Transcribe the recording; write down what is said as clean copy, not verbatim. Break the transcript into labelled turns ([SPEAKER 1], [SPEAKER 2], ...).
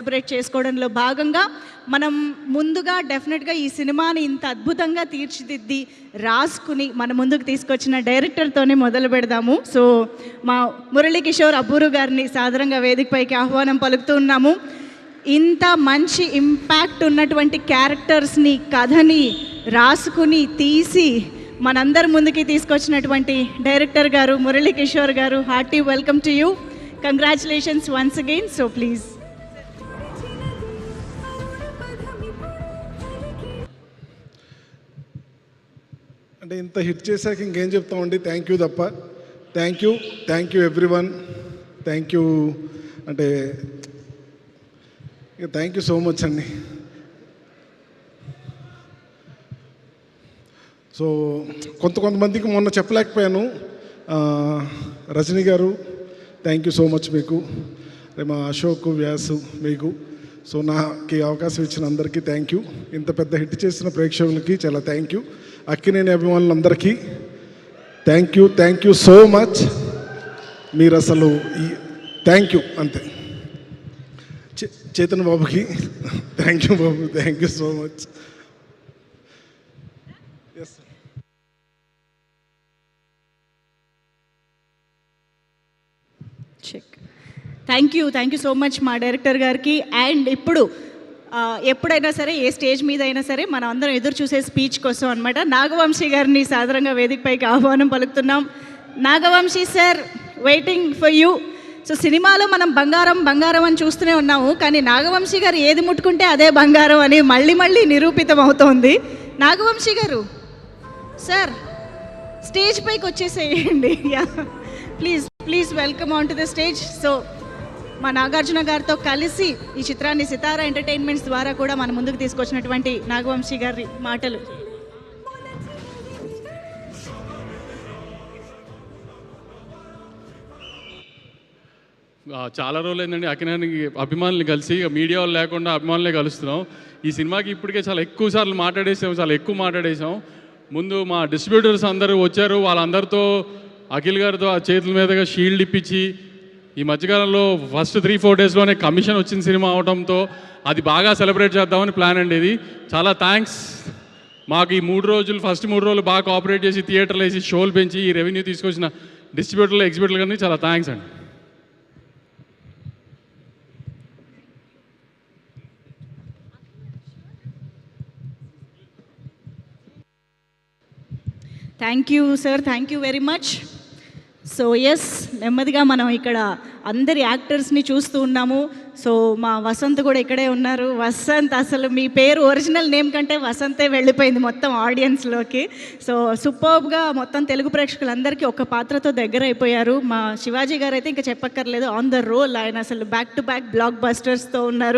[SPEAKER 1] Celebrate చేసుకోవడంలో భాగంగా మనం ముందుగా డెఫినెట్గా ఈ సినిమాని ఇంత అద్భుతంగా తీర్చిదిద్ది రాసుకుని మన ముందుకు తీసుకొచ్చిన డైరెక్టర్తోనే మొదలు పెడదాము. సో మా మురళీ కిషోర్ అబ్బూరు గారిని సాదరంగా వేదికపైకి ఆహ్వానం పలుకుతూ ఉన్నాము. ఇంత మంచి ఇంపాక్ట్ ఉన్నటువంటి క్యారెక్టర్స్ని, కథని రాసుకుని తీసి మనందరి ముందుకి తీసుకొచ్చినటువంటి డైరెక్టర్ గారు మురళీ కిషోర్ గారు, hearty welcome to you. Congratulations once again. So please.
[SPEAKER 2] అంటే ఇంత హిట్ చేశాక ఇంకేం చెప్తామండి, థ్యాంక్ యూ తప్ప. Thank you everyone. Thank you అంటే ఇక థ్యాంక్ యూ సో మచ్ అండి. సో కొంతమందికి మొన్న చెప్పలేకపోయాను. రజనీ గారు థ్యాంక్ యూ సో మచ్ మీకు, మా అశోక్, వ్యాసు మీకు. సో నాకు ఈ అవకాశం ఇచ్చిన అందరికీ థ్యాంక్ యూ. ఇంత పెద్ద హిట్ చేసిన ప్రేక్షకులకి చాలా థ్యాంక్ యూ. అక్కినేని అభిమానులందరికీ థ్యాంక్ యూ సో మచ్. మీరు అసలు థ్యాంక్ యూ అంతే. చేతన్ బాబుకి థ్యాంక్ యూ బాబు, థ్యాంక్ యూ సో మచ్. ఎస్
[SPEAKER 1] చెక్. థ్యాంక్ యూ సో మచ్ మా డైరెక్టర్ గారికి. అండ్ ఇప్పుడు ఎప్పుడైనా సరే, ఏ స్టేజ్ మీద అయినా సరే, మనం అందరం ఎదురు చూసే స్పీచ్ కోసం అనమాట నాగవంశీ గారిని సాదరంగా వేదికపైకి ఆహ్వానం పలుకుతున్నాం. Nagavamsi sir, waiting for you. So సినిమాలో మనం బంగారం అని చూస్తూనే ఉన్నాము, కానీ నాగవంశీ గారు ఏది ముట్టుకుంటే అదే బంగారం అని మళ్ళీ నిరూపితం అవుతోంది. నాగవంశీ గారు సార్, స్టేజ్ పైకి వచ్చేసేయండి. Please welcome on to the stage. So మా నాగార్జున గారితో కలిసి ఈ చిత్రాన్ని సితారా ఎంటర్టైన్మెంట్స్ ద్వారా కూడా మన ముందుకు తీసుకొచ్చినటువంటి నాగవంశీ గారి మాటలు.
[SPEAKER 3] చాలా రోజులు అయిందండి అక్కినేని అభిమానులు కలిసి, మీడియా వాళ్ళు లేకుండా అభిమానులే కలుస్తున్నాం. ఈ సినిమాకి ఇప్పటికే చాలా ఎక్కువ సార్లు మాట్లాడేసాం. ముందు మా డిస్ట్రిబ్యూటర్స్ అందరూ వచ్చారు, వాళ్ళందరితో అఖిల్ గారితో ఆ చేతుల మీదుగా షీల్డ్ ఇప్పించి, ఈ మధ్యకాలంలో ఫస్ట్ 3-4 డేస్లోనే కమిషన్ వచ్చిన సినిమా అవడంతో అది బాగా సెలబ్రేట్ చేద్దామని ప్లాన్ అండి. ఇది చాలా థ్యాంక్స్. మాకు ఈ ఫస్ట్ 3 రోజులు బాగా కోఆపరేట్ చేసి, థియేటర్లు వేసి, షోలు పెంచి ఈ రెవెన్యూ తీసుకొచ్చిన డిస్ట్రిబ్యూటర్లు, ఎగ్జిబ్యూటర్లు కానీ చాలా థ్యాంక్స్ అండి.
[SPEAKER 1] Thank you sir, thank you very much. So yes, నెమ్మదిగా మనం ఇక్కడ అందరి యాక్టర్స్ని చూస్తూ ఉన్నాము. సో మా వసంత్ కూడా ఇక్కడే ఉన్నారు. వసంత్, అసలు మీ పేరు ఒరిజినల్ నేమ్ కంటే వసంతే వెళ్ళిపోయింది మొత్తం ఆడియన్స్లోకి. సో సూపర్బ్గా మొత్తం తెలుగు ప్రేక్షకులందరికీ ఒక పాత్రతో దగ్గర అయిపోయారు. మా శివాజీ గారు అయితే ఇంకా చెప్పక్కర్లేదు, ఆన్ ద రోల్. ఆయన అసలు బ్యాక్ టు బ్యాక్ బ్లాక్ బస్టర్స్తో ఉన్నారు.